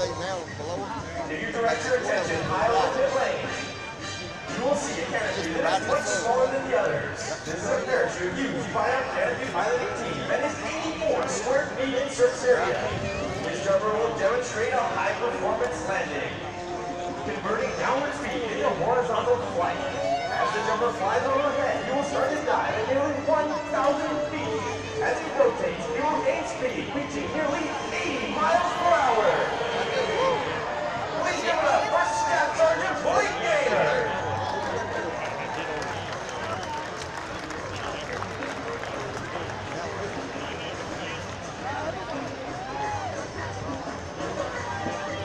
If you direct your attention high on the pit lane, you will see a canopy that is much smaller than the others. This is a parachute used by our canopy piloting team and is 84 square feet in surface area. This jumper will demonstrate a high-performance landing, converting downward speed into horizontal flight. As the jumper flies overhead, you will start to dive at nearly 1,000 feet. As it rotates, it will gain speed, reaching nearly 80 miles per hour. Please give it up for Staff Sergeant Blake Gaynor.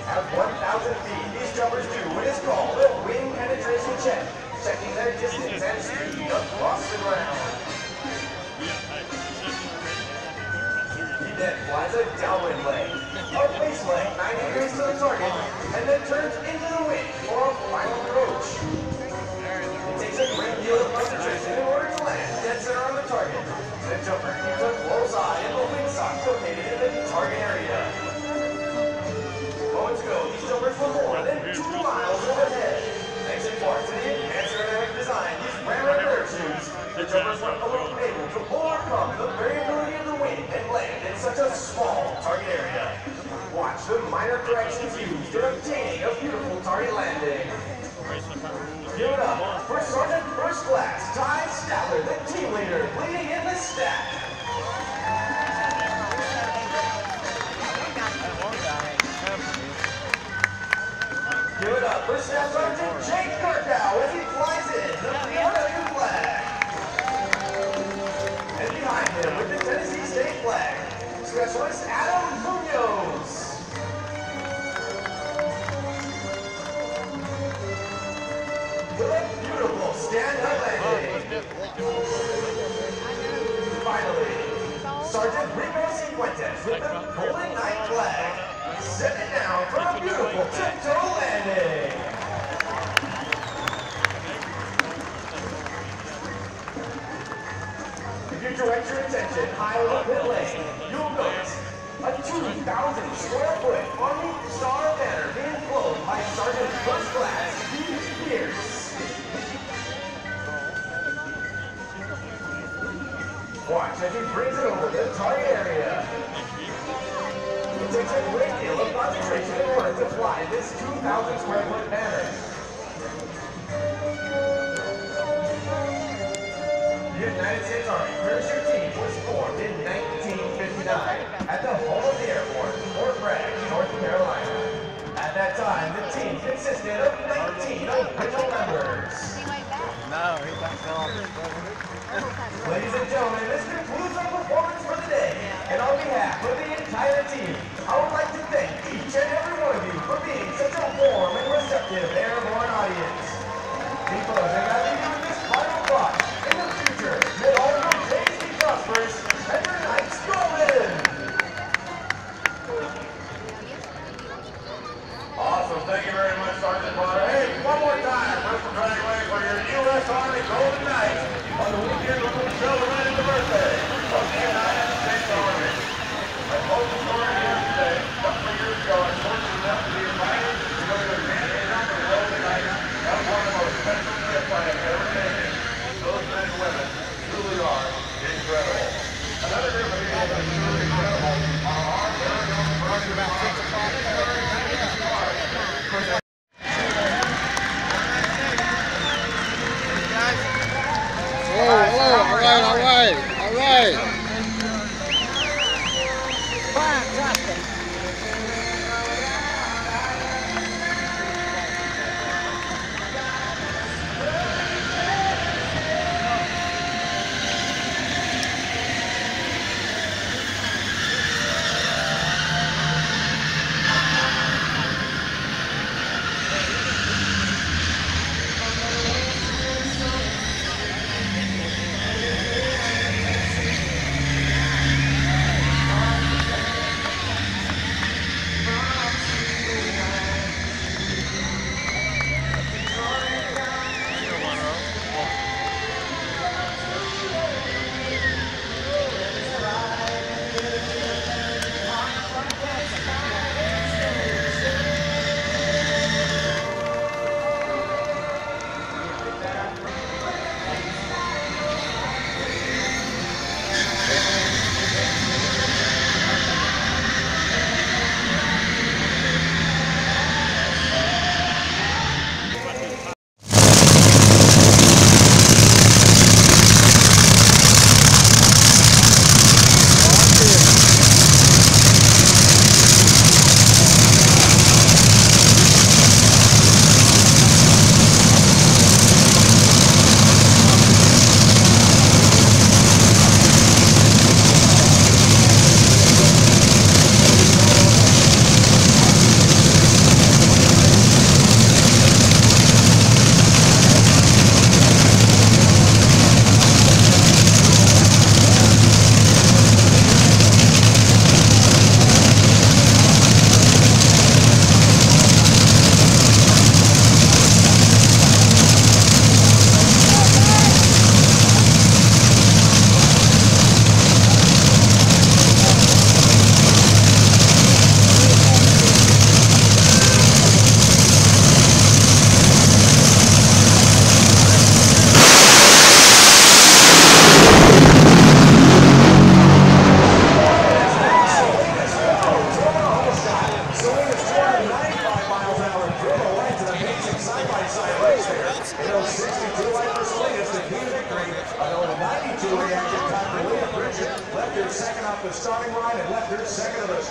At 1,000 feet, these jumpers do what is called a wing penetration check, checking their distance and speed across the ground. He then flies a downwind leg, a base leg 90 degrees to the target, and then turns into the wind for a final approach. It takes a great deal of concentration in order to land dead center on the target. The jumper keeps a close eye on the wing sock located in the target area. Moments ago, these jumpers were more than 2 miles overhead. Thanks in part to the enhanced aerodynamic design, these rammed parachutes, the jumpers were able to overcome the variability of the wind and land in such a small target area. Watch the minor corrections used in obtaining a beautiful target landing. Give it up for Sergeant First Class Ty Statler, the team leader, leading in the stack. Give it up for Staff Sergeant Jake Kirkow as he flies in the BRW flag. And behind him with the Tennessee State flag, Specialist Adam Munoz. With a beautiful stand-up landing. Finally, Sergeant Rico Cifuentes with the Golden Knight flag. Set it down for a beautiful tiptoe landing. If you direct your attention high on the pit lane, you'll notice a 2,000 square foot Army Star banner being flown by Sergeant First Class Steve Pierce. Watch as he brings it over the target area. It takes a great deal of concentration in order to fly this 2,000 square foot banner. The United States Army parachute team was formed in 1959 at the home of the Air Force, Fort Bragg, North Carolina. At that time, the team consisted of 19 original members. Ladies and gentlemen, this concludes our performance for the day. And on behalf of the entire team, I would like to thank each and every one of you for being such a warm and receptive airborne audience. In closing, I leave you with this final thought. In the future, may all your days be prosperous and your nights golden. Awesome. Thank you very much, Sergeant Potter. Hey, one more time, let's congratulate for your U.S. Army Golden Knights on the weekend when we celebrated the birthday of the United States Army. I told the story yesterday, a couple of years ago, I was fortunate enough to be invited to go to the Canadian Jump and Golden Knights. That was one of the most special trips I have ever taken. Those men and women truly are incredible. Another group of people that are truly incredible are our Arizona Brothers.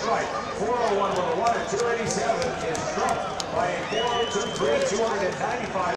fight. 401 with a 1 and 287 is struck by a 402-3, 295.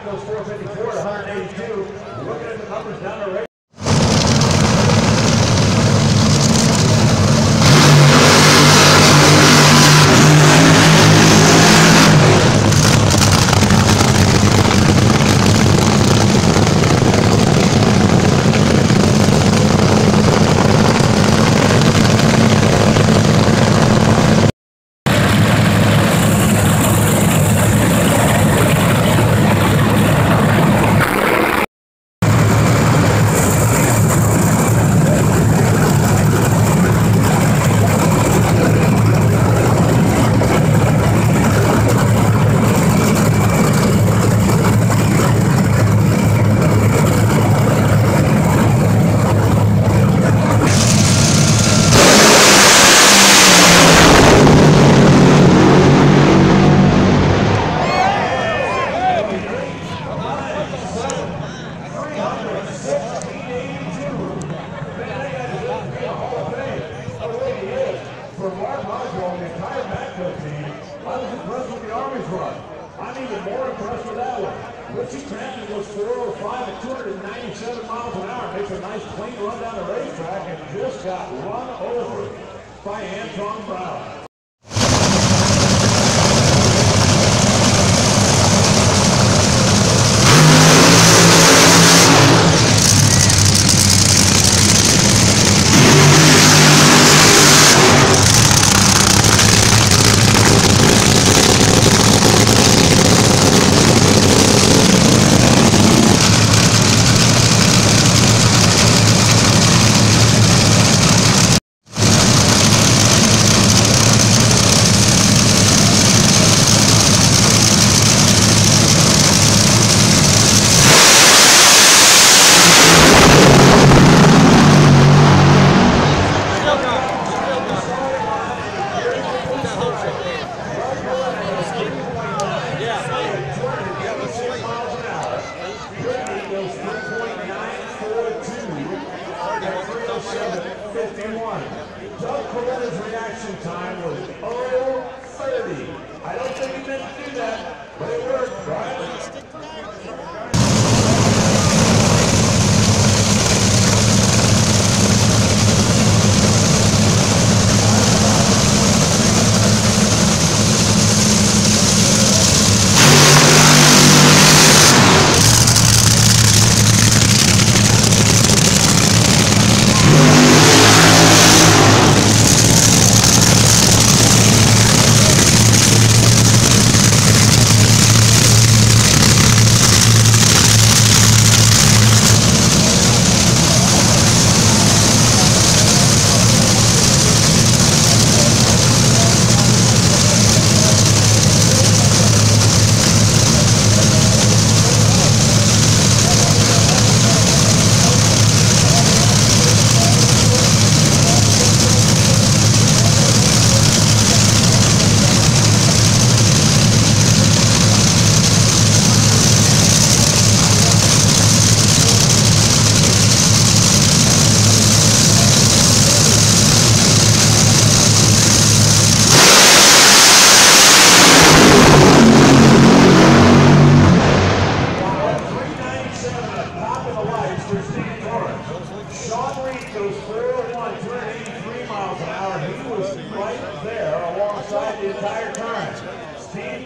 Goes 454 to 182. Looking at the numbers down the race. I'm even more impressed with that one. Richie Crampton was 405 at 297 miles an hour. Makes a nice clean run down the racetrack and just got run over by Anton Brown.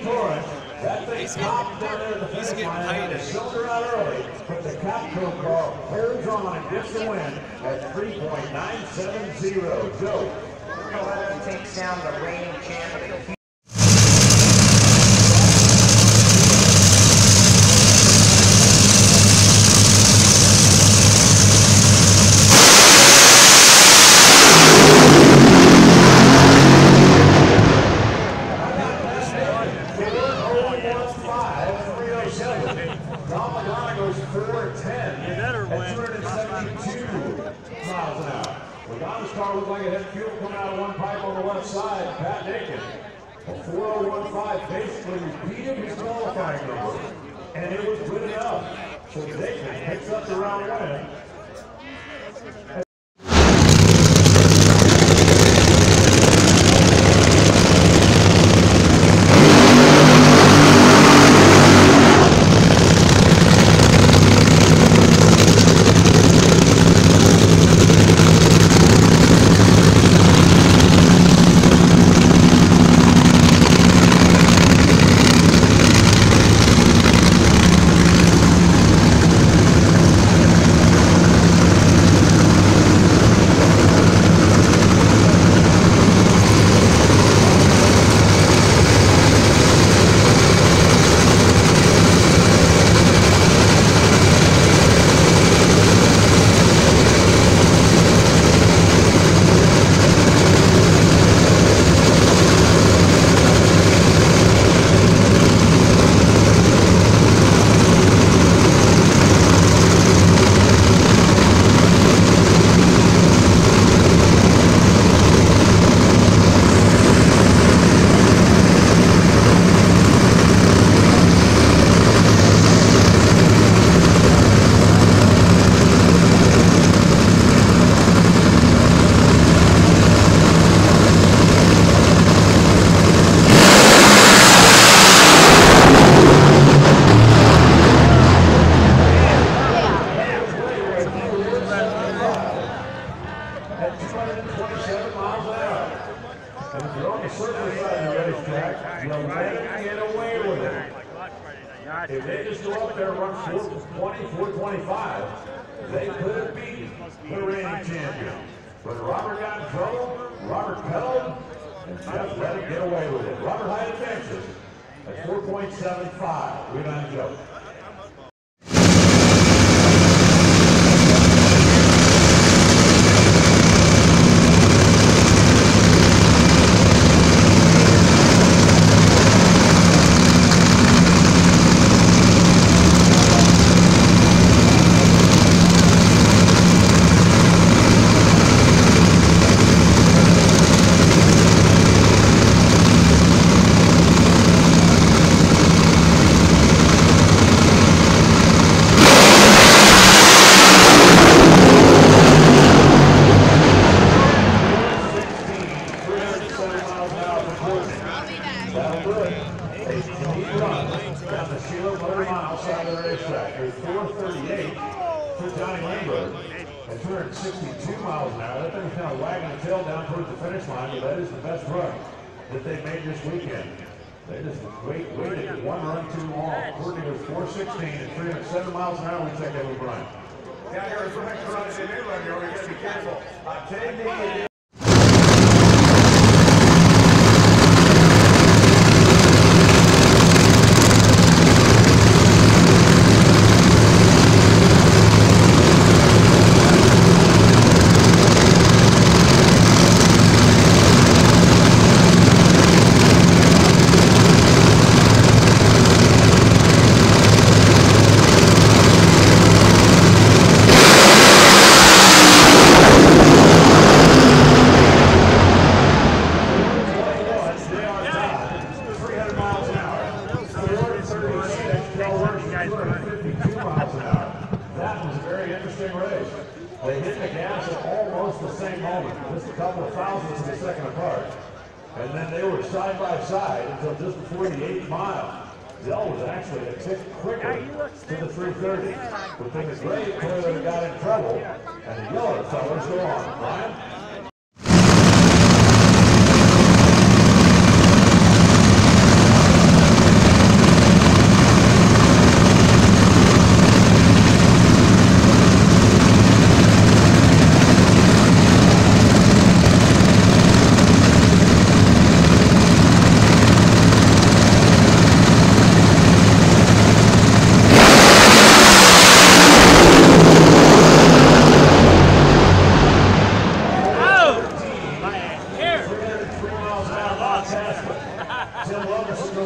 for it. That thing popped down there at the finish line, had to shoulder out early, but the Capco car holds on and gets the win at 3.970. Joe. Takes down the reigning champion. Logano's car looked like it had fuel coming out of one pipe on the left side. Pat Nathan, a 4:01.5, basically repeated his qualifying number, and it was good enough. So Nathan picks up the round win. If they just go up there and run 4:20, 4:25, they could have beaten the reigning champion. But Robert got in trouble, Robert pedaled, and Jeff let him get away with it. Robert Hyde advances at 4.75. Rebound Joe. At 262 miles an hour, that thing's kind of wagging the tail down towards the finish line, but that is the best run that they made this weekend. They just waited one run too long. Courtney was 416 at 307 miles an hour. We check that with Brian. Yeah, here's the next run. It's a new run. You're going to be careful. Take the They hit the gas at almost the same moment, just a couple of thousandths of a second apart. And then they were side by side until just before the 8th mile. Dell was actually a tick quicker to the 330. But then the gray clearly got in trouble, and the yellow fellas go on. Brian?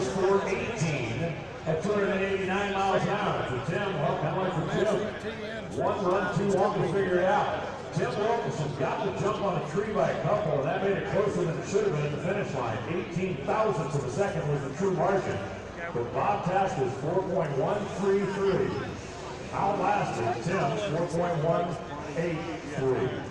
goes for 18 at 289 miles an hour. For Tim, well, kind of like for Tim, one run too long to figure it out. Tim Wilkinson got the jump on a tree by a couple, and that made it closer than it should have been at the finish line. 18 thousandths of a second was the true margin. But Bob Task is 4.133. Outlasted Tim's 4.183.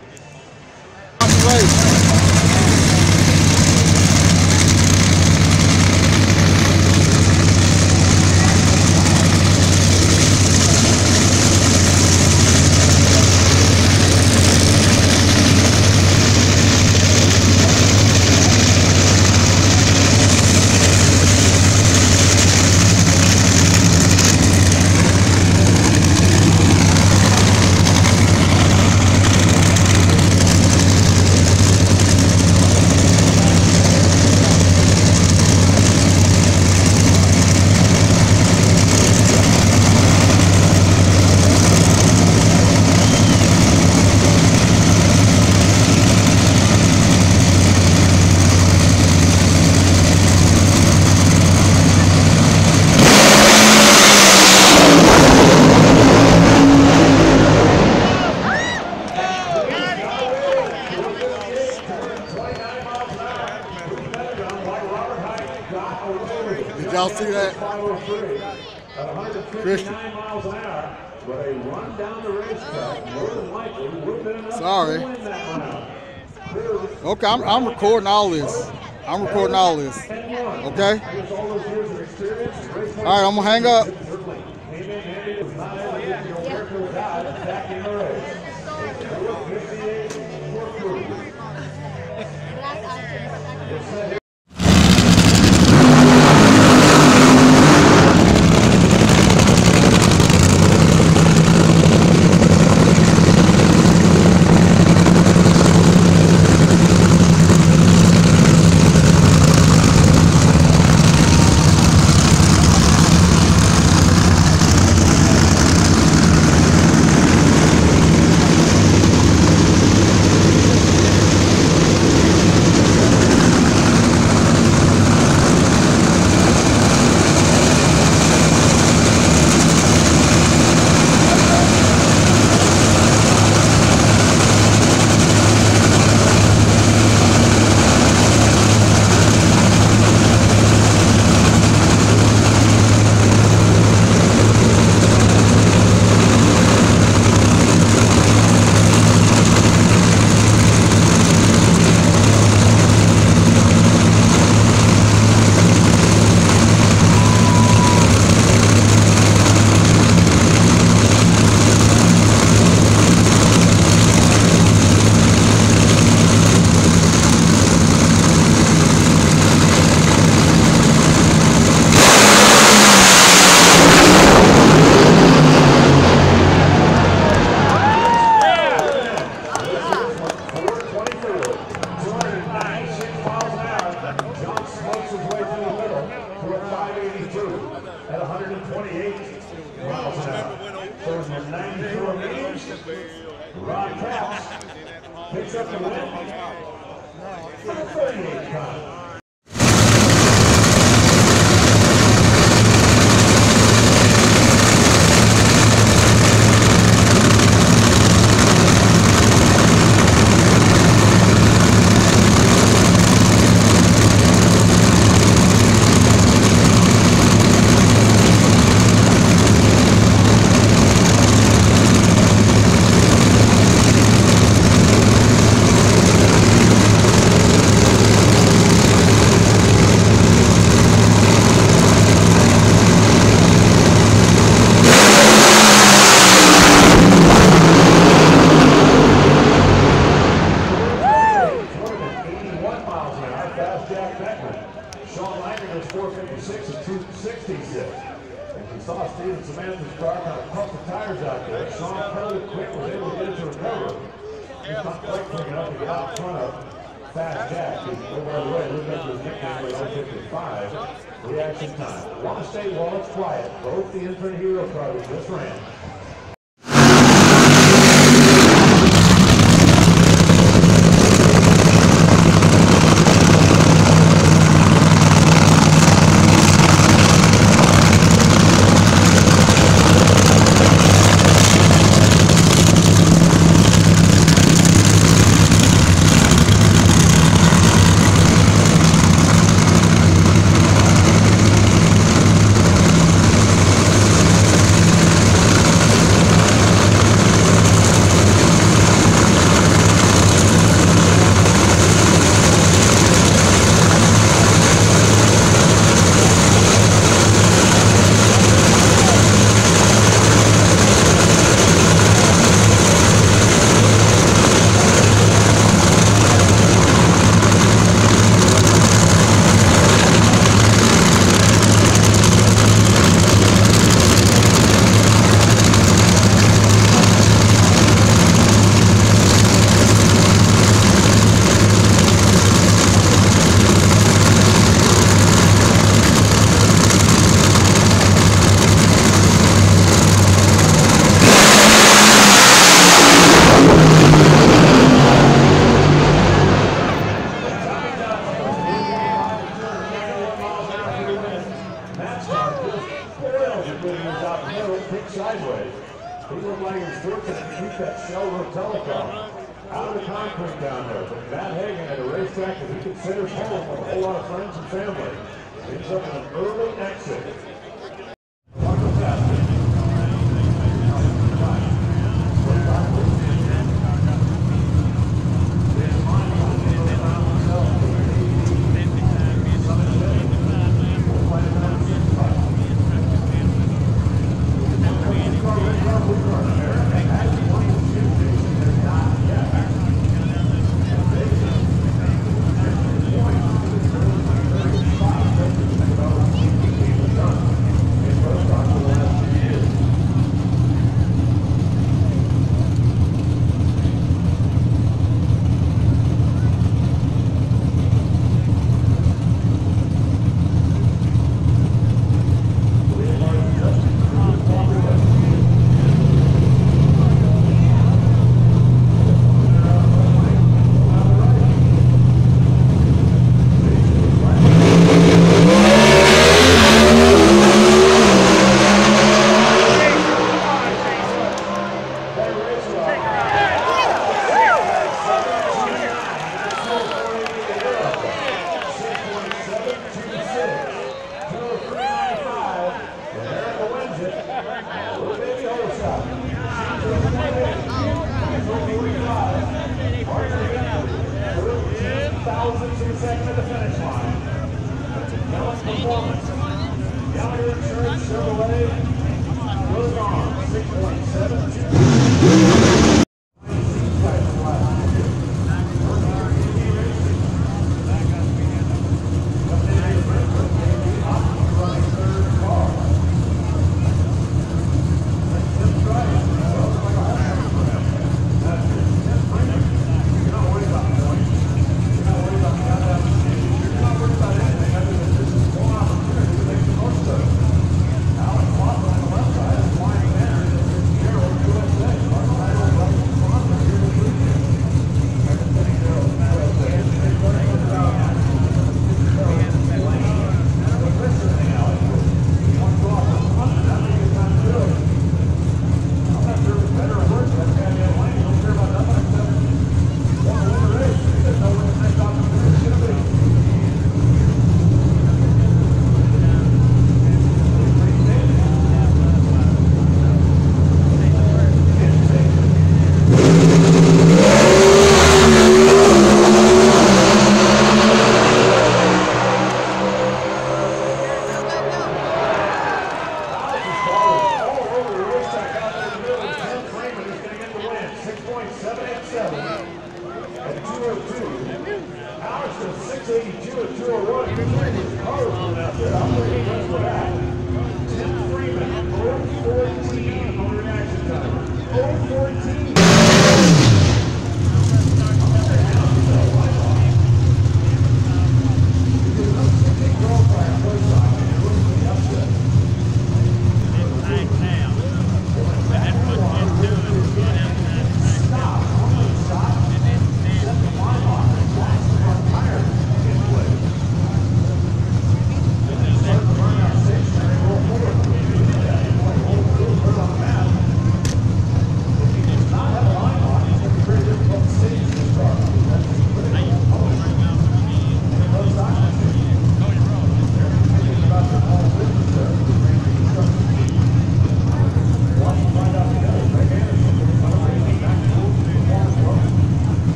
Did y'all see that? Christian. Sorry. Okay, I'm recording all this. I'm recording all this. Okay? All right, I'm going to hang up. At 128 miles an hour. So in the 94 meters, Ron Capps picks up the win for the 38th time. Sean Langdon was 456 and 266. And you saw Steven Samantha's car kind of pump the tires out there. Sean pedaled quick, was able to get it to recover. He's not quite quick enough to get out in front of Fast Jack. He's, oh, by the way, lived up to his nickname with 055. Reaction time. I want to say while it's quiet, both the Infinite Hero cars just ran. when he was out in the middle, kicked sideways. He looked like he was fortunate to keep that shell road telecom out of the concrete down there. But Matt Hagan at a racetrack that he considers home with a whole lot of friends and family. Ends up in an early exit.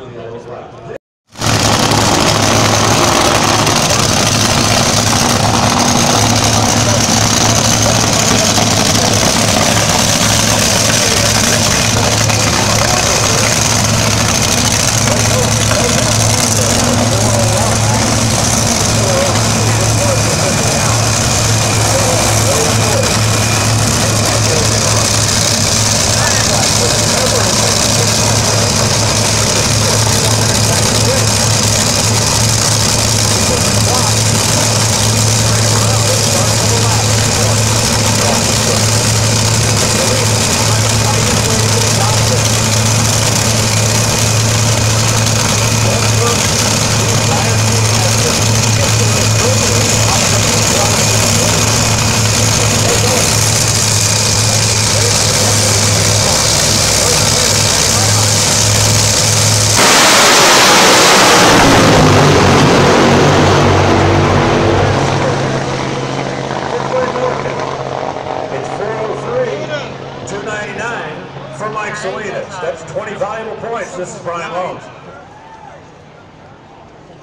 for the yellow flag. That's 20 valuable points. This is Brian Holmes.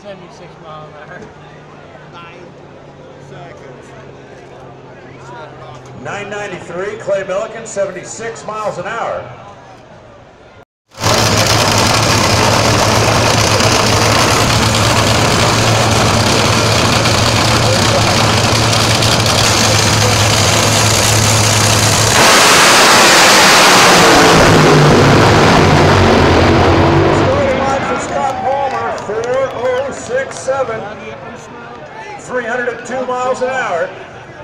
76 miles an hour. 9 seconds. 993, Clay Milliken, 76 miles an hour. Starting line for Scott Palmer, 4067, 302 miles an hour.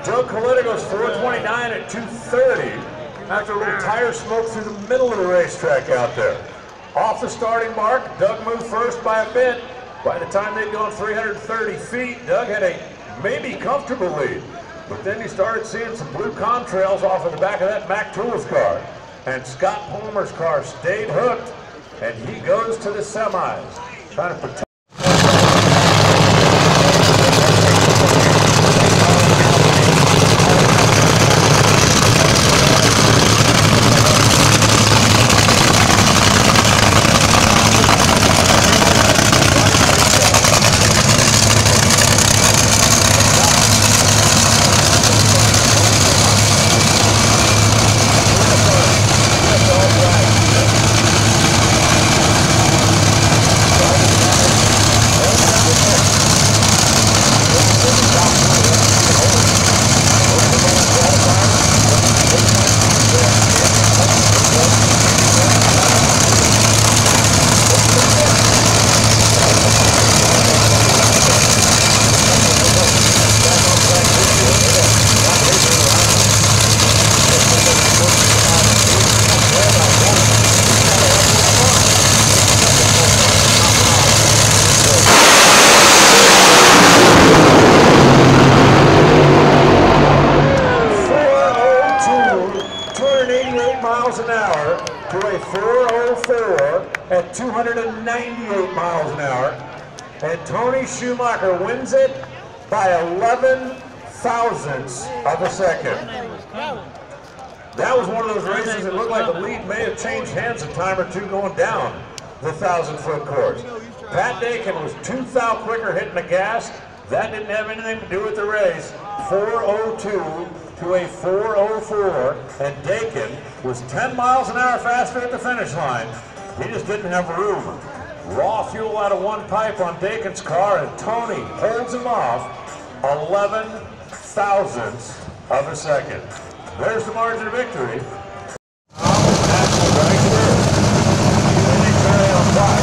Joe Coletta goes 429 at 230 after a little tire smoke through the middle of the racetrack out there. Off the starting mark, Doug moved first by a bit. By the time they'd gone 330 feet, Doug had a maybe comfortable lead. But then he started seeing some blue contrails off of the back of that Mack Tools car. And Scott Palmer's car stayed hooked, and he goes to the semis, trying to protect. Miles an hour to a 404 at 298 miles an hour. And Tony Schumacher wins it by 11 thousandths of a second. That was one of those races that looked like the lead may have changed hands a time or two going down the 1,000-foot course. Pat Dakin was 2 thou quicker hitting the gas. That didn't have anything to do with the race. 402 to a 404, and Dakin was 10 miles an hour faster at the finish line. He just didn't have room. Raw fuel out of one pipe on Dakin's car, and Tony holds him off 11 thousandths of a second. There's the margin of victory. NHRA on top.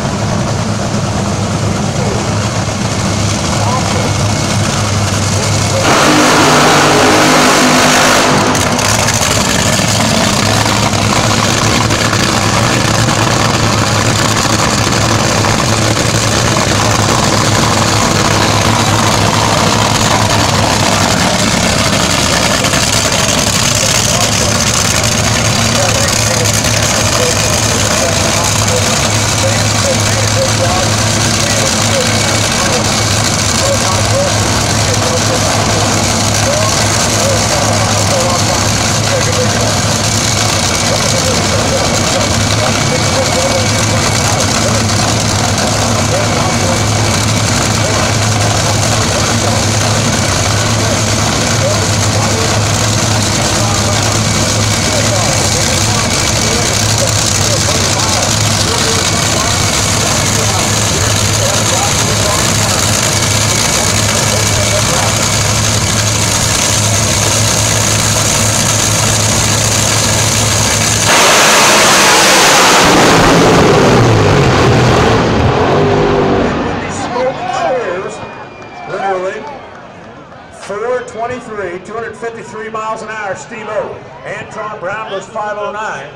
153 miles an hour, Steve-O. Antron Brown goes 509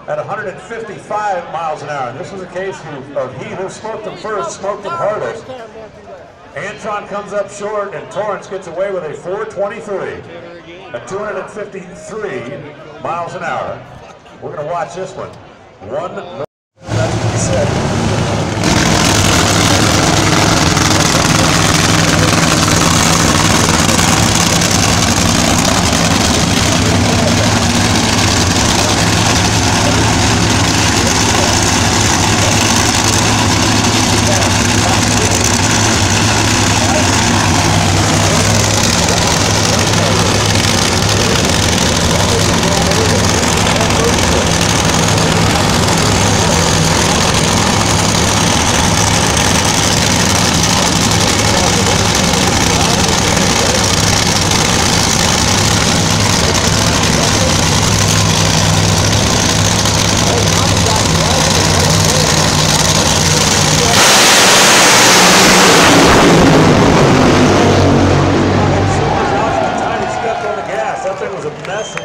at 155 miles an hour. And this was a case of he who smoked them first, smoked them hardest. Antron comes up short, and Torrance gets away with a 423 at 253 miles an hour. We're going to watch this one. That's what he said.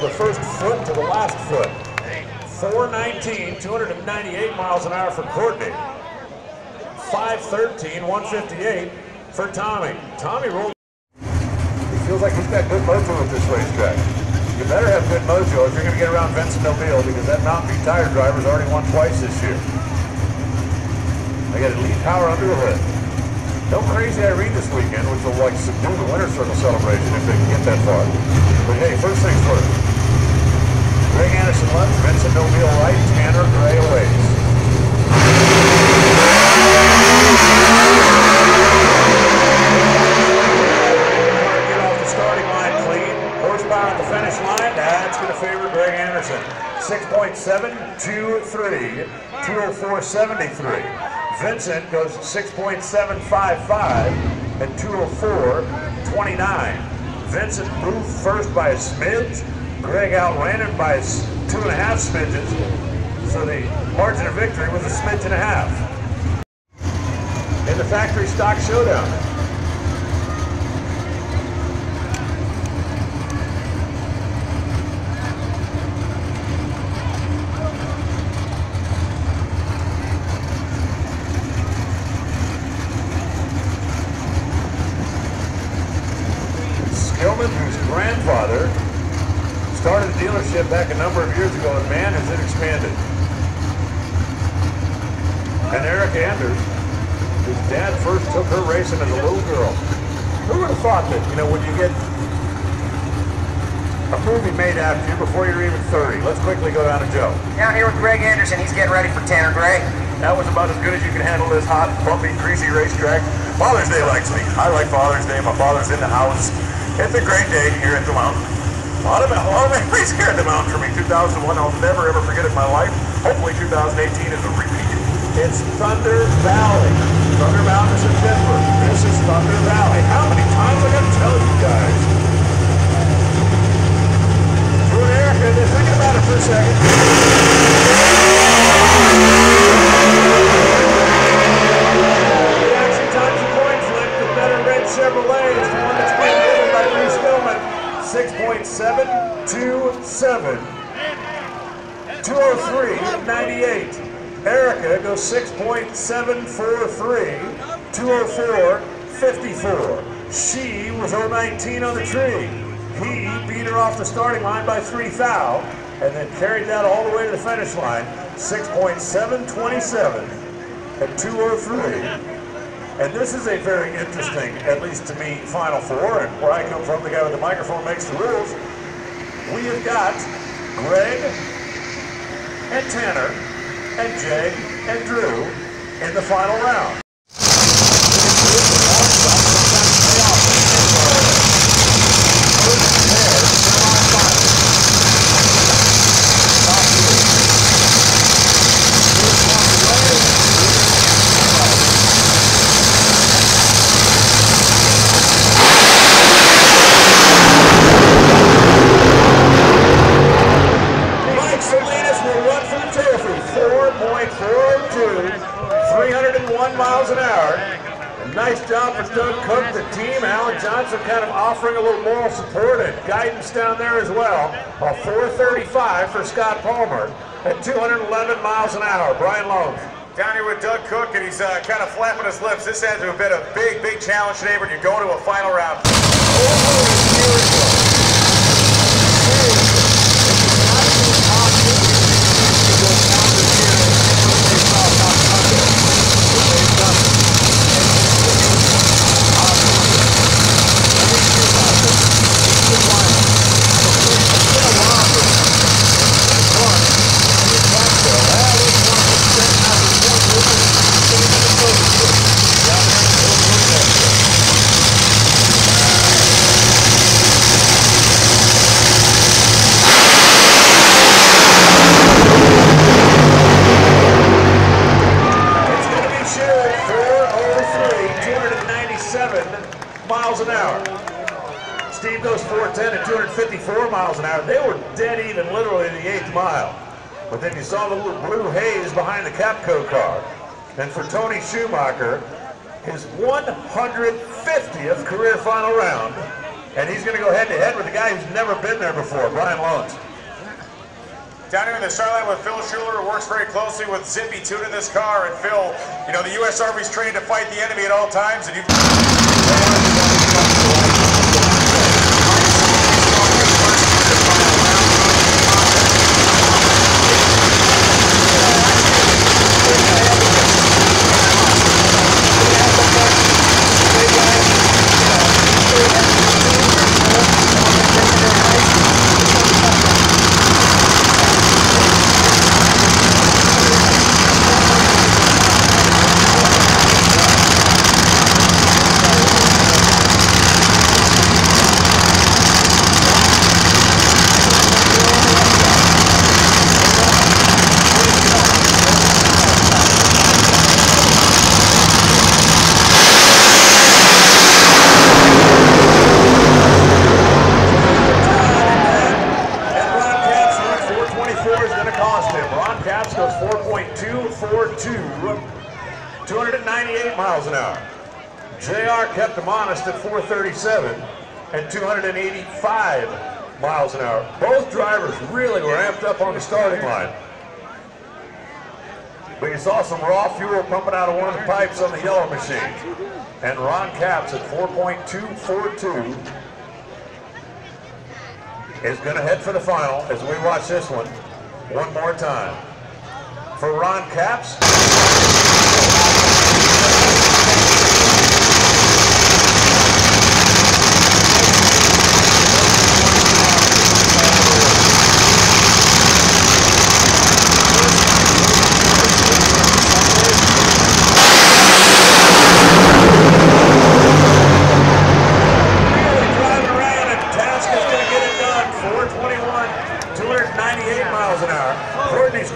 The first foot to the last foot. 419, 298 miles an hour for Courtney. 513, 158 for Tommy. Tommy rolled. He feels like he's got good mojo at this racetrack. You better have good mojo if you're going to get around Vincent O'Neill, because that Mountain View tire driver's already won twice this year. They got elite power under the hood. No Crazy Irene this weekend, which will like subdue the Winter Circle celebration if they can get that far. But hey, first things first. Greg Anderson left, Vincent O'Neill right, Tanner Gray awaits. Get off the starting line clean. Horsepower at the finish line, that's going to favor Greg Anderson. 6.723, 204.73. Vincent goes 6.755 at 204.29. Vincent moved first by a smidge. Greg outran him by 2.5 smidges. So the margin of victory was a smidge and a half. In the factory stock showdown. Whose grandfather started a dealership back a number of years ago, and man, has it expanded. And Eric Anders, whose dad first took her racing as a little girl. Who would have thought that, you know, when you get a movie made after you before you're even 30? Let's quickly go down to Joe. Now here with Greg Anderson, he's getting ready for Tanner Gray. That was about as good as you can handle this hot, bumpy, greasy racetrack. Father's Day likes me. I like Father's Day. My father's in the house. It's a great day here at the mountain. A lot of memories here at the mountain for me. 2001, I'll never ever forget it in my life. Hopefully 2018 is a repeat. It's Thunder Valley. Thunder Mountain is in Denver. This is Thunder Valley. How many times I gotta tell you guys? Drew and Erica, they're thinking about it for a second. Actually, times the coin flip, the better red Chevrolet is the one that's been given by Bruce Stillman. 6.727. 203.98. Erica goes 6.743. 204.54. She was 019 on the tree. He beat her off the starting line by 3 thou, and then carried that all the way to the finish line. 6.727 at 203. And this is a very interesting, at least to me, Final Four. And where I come from, the guy with the microphone makes the rules. We have got Greg and Tanner and Jay and Drew in the final round. Nice job for Doug Cook, the team. Alan Johnson kind of offering a little moral support and guidance down there as well. A 4:35 for Scott Palmer at 211 miles an hour. Brian Lowe. Down here with Doug Cook, and he's kind of flapping his lips. This has to have been a big, big challenge today when you go to a final round. Miles an hour. Steve goes 410 at 254 miles an hour. They were dead even literally the 8th mile. But then you saw the little blue haze behind the Capco car. And for Tony Schumacher, his 150th career final round. And he's going to go head-to-head with a guy who's never been there before, Brian Lones. Down here in the start line with Phil Schuler, who works very closely with Zippy tuning this car. And Phil, you know, the U.S. Army's trained to fight the enemy at all times. And is going to cost him. Ron Capps goes 4.242, 298 miles an hour. JR kept him honest at 437 and 285 miles an hour. Both drivers really were amped up on the starting line. But you saw some raw fuel pumping out of one of the pipes on the yellow machine. And Ron Capps at 4.242 is going to head for the final as we watch this one more time. For Ron Capps.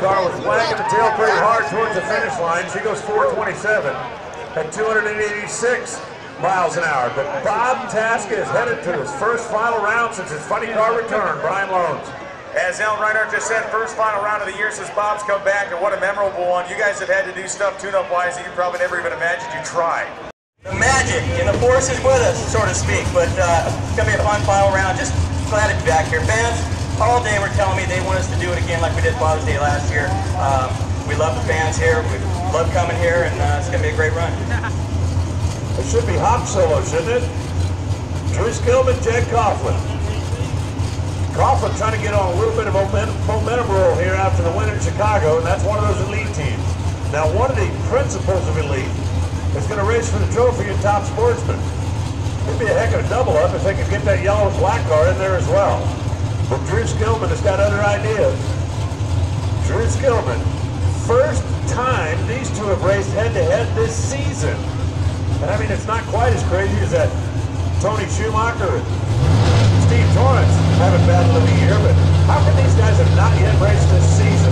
Car was flagging the tail pretty hard towards the finish line. She goes 427 at 286 miles an hour. But Bob Tasca is headed to his first final round since his funny car return. Brian Lones. As Alan Reinhardt just said, first final round of the year since Bob's come back, and what a memorable one. You guys have had to do stuff tune-up-wise that you probably never even imagined you tried. The magic and the force is with us, so to speak. But it's going to be a fun final round. Just glad to be back here. Fans, all day were telling me they want us to do it again like we did Father's Day last year. We love the fans here. We love coming here, and it's going to be a great run. It should be hop solo, shouldn't it? Drew Skillman, Jed Coughlin. Coughlin trying to get on a little bit of momentum roll here after the win in Chicago, and that's one of those elite teams. Now, one of the principles of elite is going to race for the trophy in Top Sportsman. It'd be a heck of a double-up if they could get that yellow and black car in there as well. But Drew Skillman has got other ideas. Drew Skillman, first time these two have raced head-to-head this season. And I mean, it's not quite as crazy as that Tony Schumacher and Steve Torrance haven't battled of the year, but how come these guys have not yet raced this season?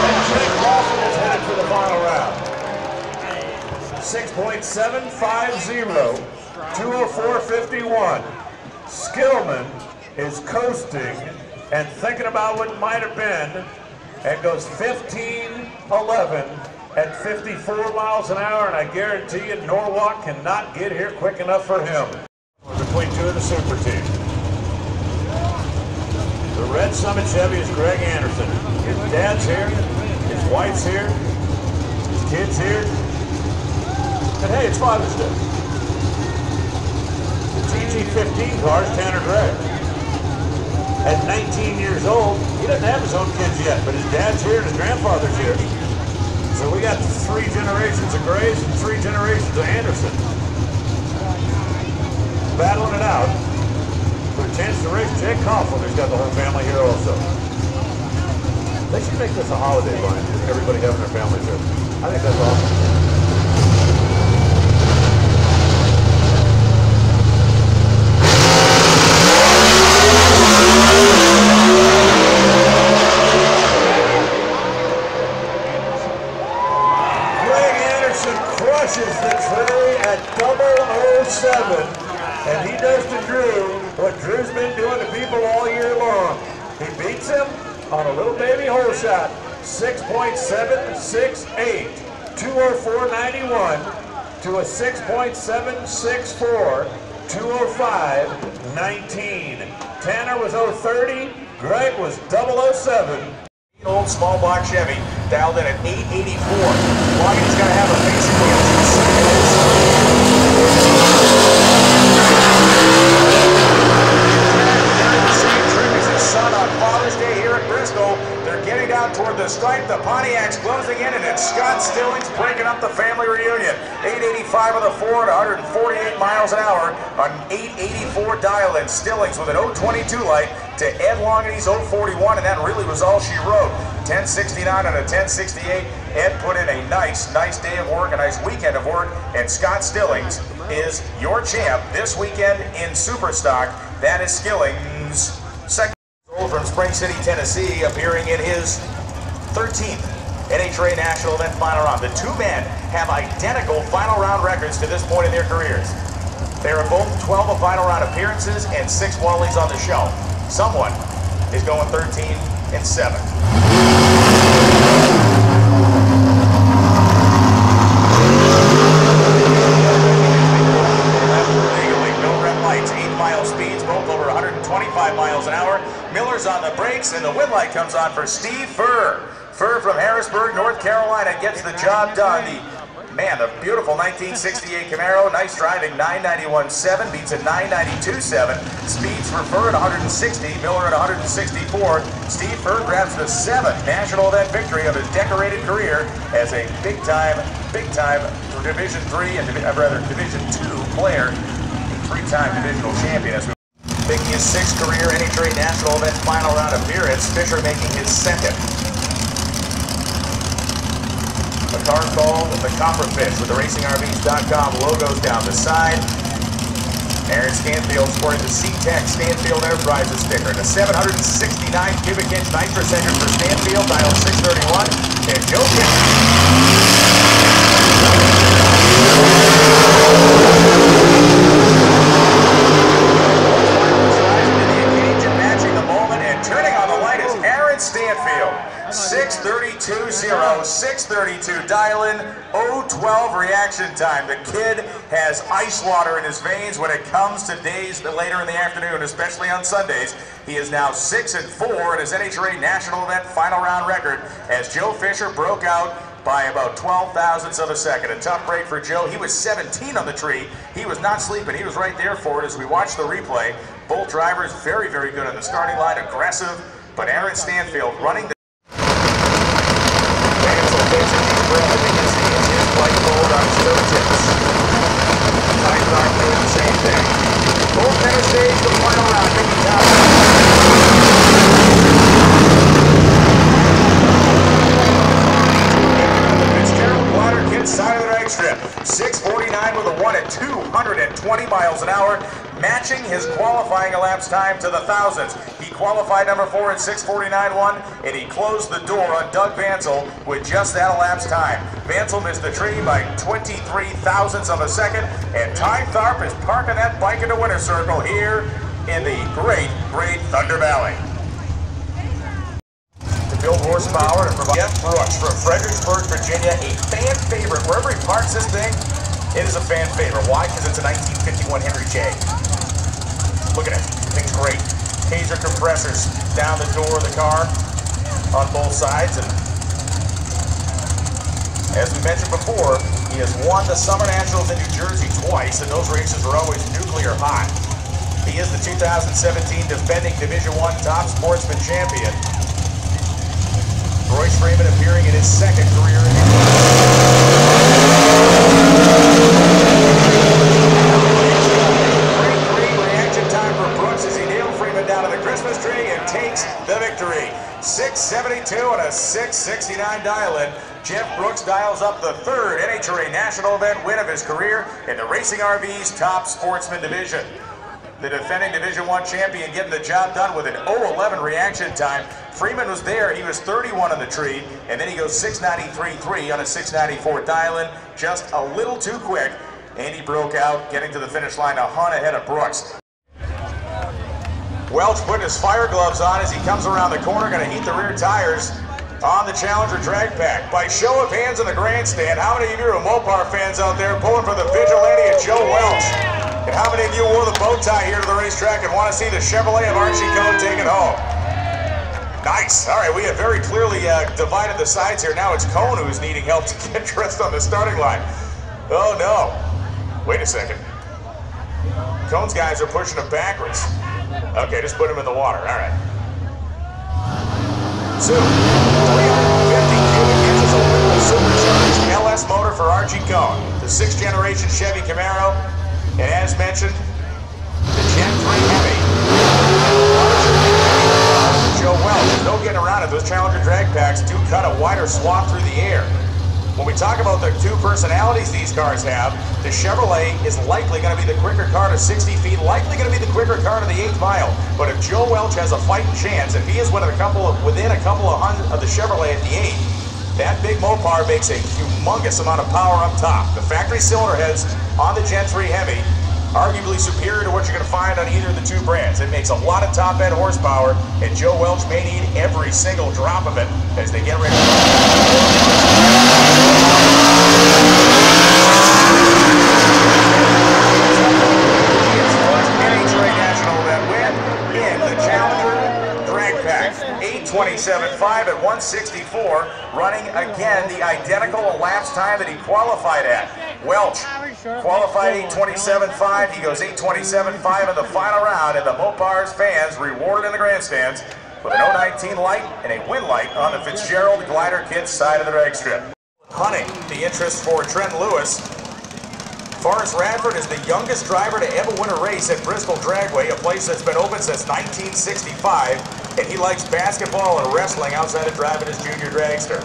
And Jake Lawson is headed for the final round. 6.750. 204.51. Skillman is coasting and thinking about what might have been and goes 15:11 at 54 miles an hour, and I guarantee you Norwalk cannot get here quick enough for him. Between two of the super teams. The Red Summit Chevy is Greg Anderson. His dad's here, his wife's here, his kid's here, and hey, it's Father's Day. The TG15 car is Tanner Gray. At 19 years old, he doesn't have his own kids yet, but his dad's here and his grandfather's here. So we got 3 generations of Grays and 3 generations of Anderson. Battling it out for a chance to race Jake Coughlin, who's got the whole family here also. They should make this a holiday line, everybody having their families here. I think that's awesome. Crushes the Trey at 007, and he does to Drew what Drew's been doing to people all year long. He beats him on a little baby hole shot, 6.768, 204.91 to a 6.764, 205.19. Tanner was 030, Greg was 007. Old small block Chevy dialed in at 884. Logan's got to have a basically a 2 seconds. The same trick as his son on Father's Day here at Bristol. They're getting down toward the stripe. The Pontiac's closing in, and it's Scott Stillings breaking up the family reunion. 885 on the Ford, 148 miles an hour on 884 dial-in. Stillings with an 022 light to Ed Longani's 041, and that really was all she wrote. 1069 on a 1068. Ed put in a nice day of work, a nice weekend of work, and Scott Stillings is your champ this weekend in Superstock. That is Skillings' second from Spring City, Tennessee, appearing in his 13th NHRA National Event Final Round. The two men have identical final round records to this point in their careers. They are both 12 of final round appearances and 6 Wallies on the show. Someone is going 13-7. Lights, 8-mile speeds, both over 125 miles an hour. Miller's on the brakes, and the wind light comes on for Steve Furr. Furr from Harrisburg, North Carolina, gets the job done. The beautiful 1968 Camaro, nice driving, 991.7, beats a 992.7. Speeds for Furr at 160, Miller at 164. Steve Furr grabs the 7th national event victory of his decorated career as a big-time Division 3 and Division 2 player. 3-time divisional champion as we making his 6th career NHRA National Event Final Round appearance. Fisher making his 2nd. A car called the Copperfish with the RacingRVs.com logos down the side. Aaron Stanfield sporting the C-Tech Stanfield Enterprises sticker. The 769 cubic inch nitrous engine for Stanfield, dial 631. And Joe turning on the light is Aaron Stanfield. 6:32.0, 6:32 dial-in, 0:12 reaction time. The kid has ice water in his veins when it comes to days later in the afternoon, especially on Sundays. He is now 6-4 in his NHRA National Event Final Round record as Joe Fisher broke out by about 12 thousandths of a second. A tough break for Joe. He was 17 on the tree. He was not sleeping. He was right there for it as we watched the replay. Both drivers very good on the starting line, aggressive, but Aaron Stanfield running the Vansel takes a deep breath as he can see his flight forward on his toe tips. Tython doing the same thing. Both men stage the final round. Mickey side of the right strip. 6:49 with a 1 at 220 miles an hour, matching his qualifying elapsed time to the thousandths. He qualified number 4 at 6:49.1, and he closed the door on Doug Vansel with just that elapsed time. Vansel missed the tree by 23 thousandths of a second, and Ty Tharp is parking that bike in the winner's circle here in the great Thunder Valley. The billboard horsepower to provide. Jeff Brooks from Fredericksburg, Virginia, a fan favorite. Wherever he parks this thing, it is a fan favorite. Why? Because it's a 1951 Henry J. Look at it. Thing's great. Hazer compressors down the door of the car on both sides. And as we mentioned before, he has won the Summer Nationals in New Jersey twice, and those races are always nuclear hot. He is the 2017 defending Division I top sportsman champion. Royce Freeman appearing in his second career in Great reaction time for Brooks as he nailed Freeman down to the Christmas tree and takes the victory. 672 and a 669 dial-in. Jeff Brooks dials up the third NHRA national event win of his career in the Racing RV's top sportsman division. The defending Division I champion getting the job done with an 0:11 reaction time. Freeman was there, he was 31 on the tree, and then he goes 693.3 on a 694 dial-in, just a little too quick, and he broke out, getting to the finish line a hunt ahead of Brooks. Welch putting his fire gloves on as he comes around the corner, going to heat the rear tires on the Challenger drag pack. By show of hands in the grandstand, how many of you are Mopar fans out there pulling for the vigilante of Joe Welch? And how many of you wore the bow tie here to the racetrack and want to see the Chevrolet of Archie Cohn take it home? Nice. All right, we have very clearly divided the sides here. Now it's Cohn who's needing help to get dressed on the starting line. Oh, no. Wait a second. Cohn's guys are pushing him backwards. Okay, just put him in the water. All right. So, 350 cubic inches of liquid supercharged LS motor for Archie Cohn. The 6th generation Chevy Camaro. And as mentioned, the Gen 3 Heavy. Joe Welch, there's no getting around it. Those Challenger drag packs do cut a wider swath through the air. When we talk about the two personalities these cars have, the Chevrolet is likely going to be the quicker car to 60 feet, likely going to be the quicker car to the 8th mile. But if Joe Welch has a fighting chance, if he is within a couple of hundred of the Chevrolet at the 8, that big Mopar makes a humongous amount of power up top. The factory cylinder heads on the Gen 3 Heavy, arguably superior to what you're going to find on either of the two brands. It makes a lot of top end horsepower, and Joe Welch may need every single drop of it as they get ready to NHRA National event win in the Challenger drag pack. 8:27.5 at 164, running again the identical elapsed time that he qualified at. Welch qualified 8:27.5, he goes 8:27.5 in the final round, and the Mopar's fans rewarded in the grandstands with an 019 light and a win light on the Fitzgerald glider kit side of the drag strip. Hunting the interest for Trent Lewis. Forrest Radford is the youngest driver to ever win a race at Bristol Dragway, a place that's been open since 1965, and he likes basketball and wrestling outside of driving his junior dragster.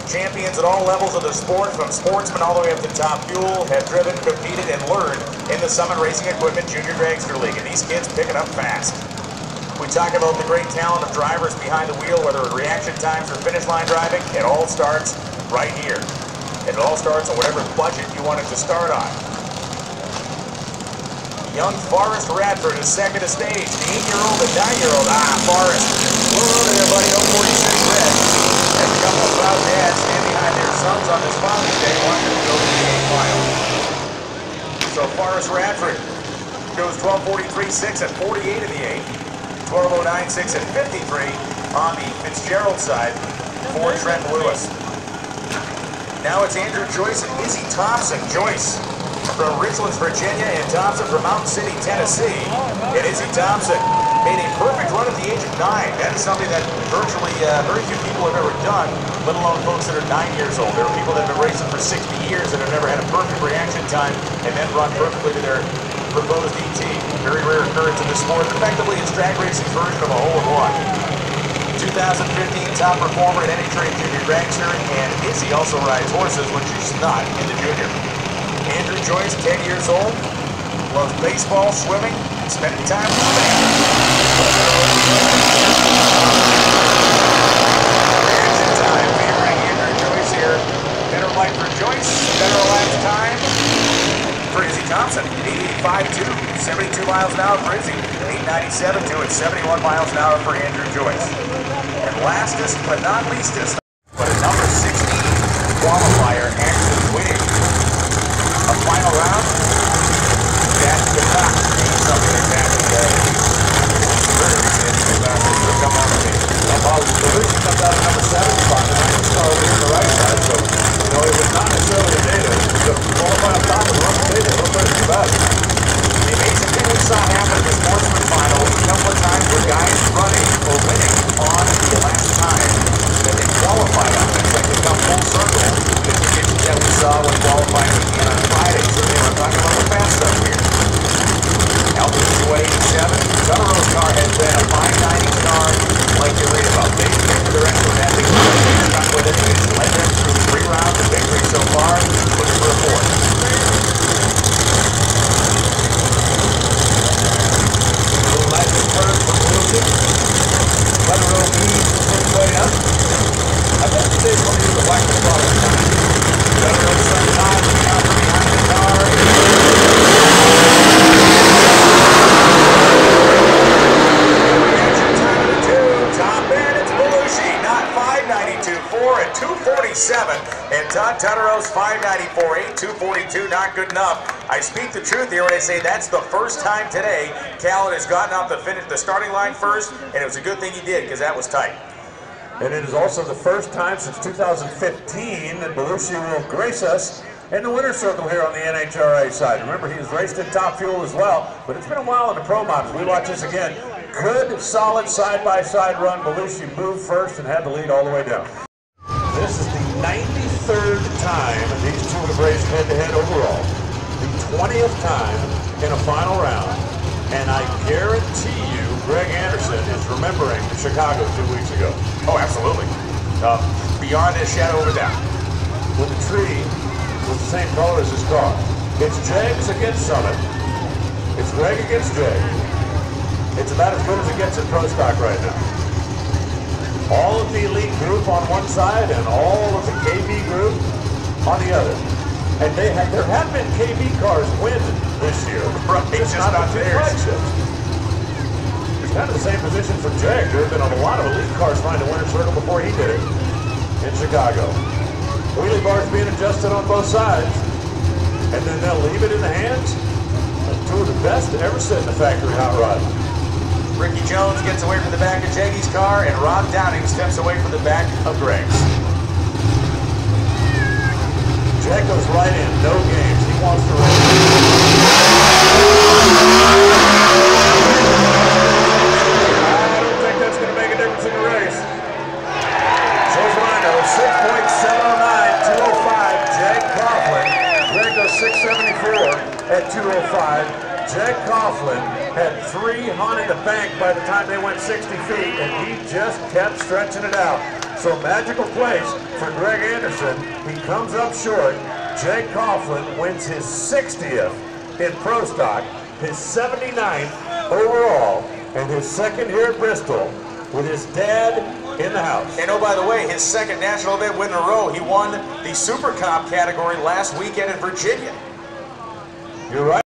Champions at all levels of the sport, from sportsmen all the way up to Top Fuel, have driven, competed, and learned in the Summit Racing Equipment Junior Dragster League, and these kids pick it up fast. We talk about the great talent of drivers behind the wheel, whether at reaction times or finish line driving, it all starts right here. It all starts on whatever budget you want it to start on. Young Forrest Radford is second to stage. The 8-year-old and 9-year-old. Forrest. Blue road there, buddy. 046 red. And a couple of proud dads stand behind their sons on this Father's Day, wanting to go to the 8th mile. So Forrest Radford goes 12:43.6 at 48 in the 8th. 12:09.6 at 53 on the Fitzgerald side for Trent Lewis. Now it's Andrew Joyce and Izzy Thompson. Joyce from Richlands, Virginia, and Thompson from Mountain City, Tennessee. And Izzy Thompson made a perfect run at the age of 9. That is something that virtually very few people have ever done, let alone folks that are 9 years old. There are people that have been racing for 60 years and have never had a perfect reaction time and then run perfectly to their proposed ET. Very rare occurrence in the sport. Effectively, it's drag racing's version of a hole-in-one. 2015 top performer at NHRA Junior Dragster, and Izzy also rides horses, which she's not in the junior. Andrew Joyce, 10 years old, loves baseball, swimming, spending time with his family. Reaction time favoring Andrew Joyce here. Better light for Joyce, better elapsed time for Izzy Thompson. 8:85.2, 72 miles an hour for Izzy. 897 to it, 71 miles an hour for Andrew Joyce. And lastest but not leastest, but a number 16 qualifier, Anderson winning a final round. That's the top. Something that's happened today. Come on with me. Belushi comes out at number 7 spot, and that's over here on the right side. So, you know, it was not necessarily a day to qualify on top of the run table. No question about it. The amazing thing we saw happen in the sportsman final was a couple of times where guys running or winning on the last time that they qualified on. It's like they come full circle. The conditions that we saw when qualifying again on Friday. So they were talking about the fast stuff here. Albert is 287. Tuttero's car has been a fine dining car like you read about. They get to the rest of that. They stuck with it. It's led them through 3 rounds of victory so far. Looking for a 4th. Little lightning curve from Belushi. Tutero ease his way up. I bet today's going to use the black product. Tutero sometimes out from behind the car. At 247, and Todd Tuttero's 594, 242, not good enough. I speak the truth here when I say that's the first time today Callan has gotten off the starting line first, and it was a good thing he did because that was tight. And it is also the first time since 2015 that Belushi will grace us in the winner's circle here on the NHRA side. Remember, he has raced in Top Fuel as well, but it's been a while in the Pro Mods. We watch this again. Good, solid side-by-side run. Belushi moved first and had the lead all the way down. This is the 93rd time these two have raced head-to-head overall. The 20th time in a final round. And I guarantee you, Greg Anderson is remembering Chicago 2 weeks ago. Oh, absolutely. Beyond a shadow of a doubt. When the tree was the same color as his car. It's Jags against Summit. It's Greg against Jag. It's about as good as it gets in Pro Stock right now. All of the elite group on one side and all of the KB group on the other. And there have been KB cars win this year. Right, just not on theirs. It's kind of the same position for Jag. There have been a lot of elite cars trying to win a circle before he did it in Chicago. Wheelie bars being adjusted on both sides. And then they'll leave it in the hands of 2 of the best to ever sit in the factory hot rod. Ricky Jones gets away from the back of Jaggy's car, and Rob Downing steps away from the back of Greg's. Jag goes right in, no games. He wants to race. I don't think that's going to make a difference in the race. So's Rhino, 6.709, 205, Jag Coughlin. Greg goes 674 at 205. Jag Coughlin had 3 in the bank by the time they went 60 feet, and he just kept stretching it out. So magical place for Greg Anderson. He comes up short. Jag Coughlin wins his 60th in Pro Stock, his 79th overall, and his 2nd here at Bristol with his dad in the house. And oh, by the way, his 2nd national event win in a row. He won the Super Comp category last weekend in Virginia. You're right.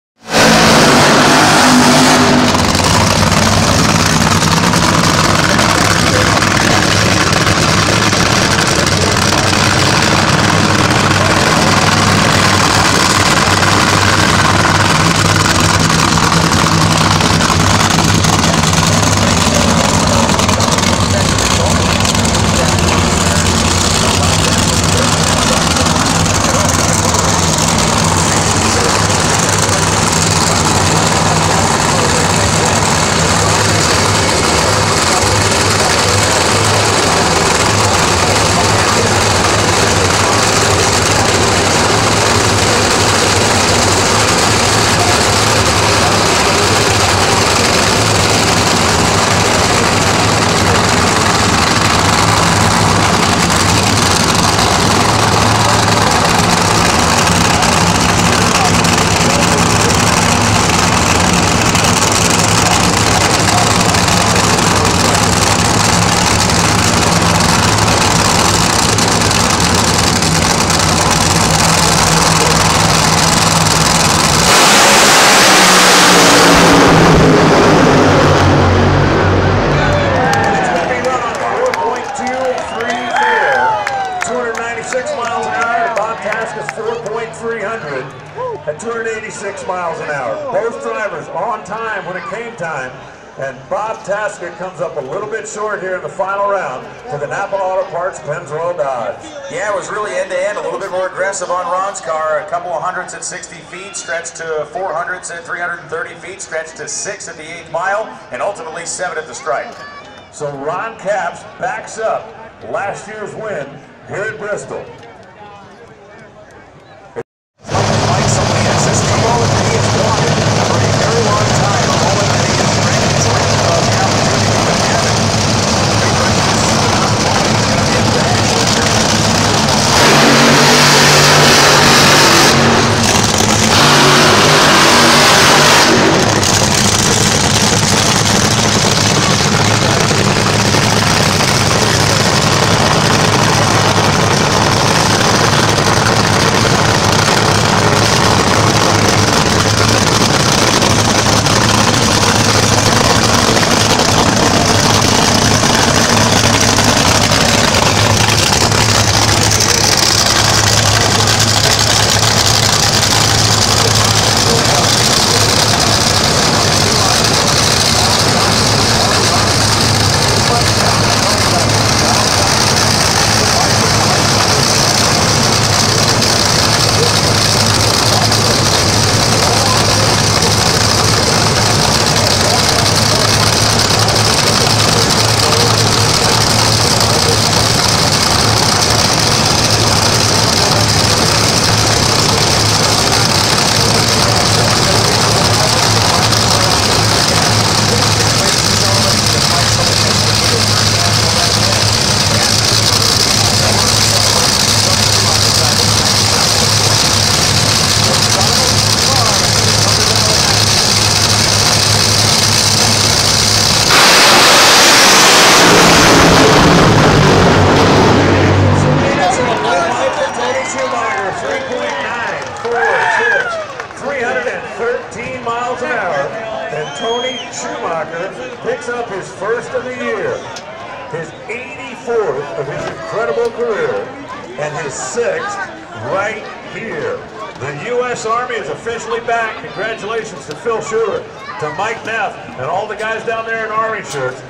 Tasca's 4.300 at 286 miles an hour. Both drivers on time when it came time. And Bob Tasca comes up a little bit short here in the final round to the Napa Auto Parts Pennzoil Dodge. Yeah, it was really end-to-end, a little bit more aggressive on Ron's car. A couple of hundreds at 60 feet, stretched to 400s at 330 feet, stretched to 6 at the 8th mile, and ultimately 7 at the stripe. So Ron Capps backs up last year's win here at Bristol. Picks up his first of the year, his 84th of his incredible career, and his 6th right here. The U.S. Army is officially back. Congratulations to Phil Schuler, to Mike Neff, and all the guys down there in Army shirts.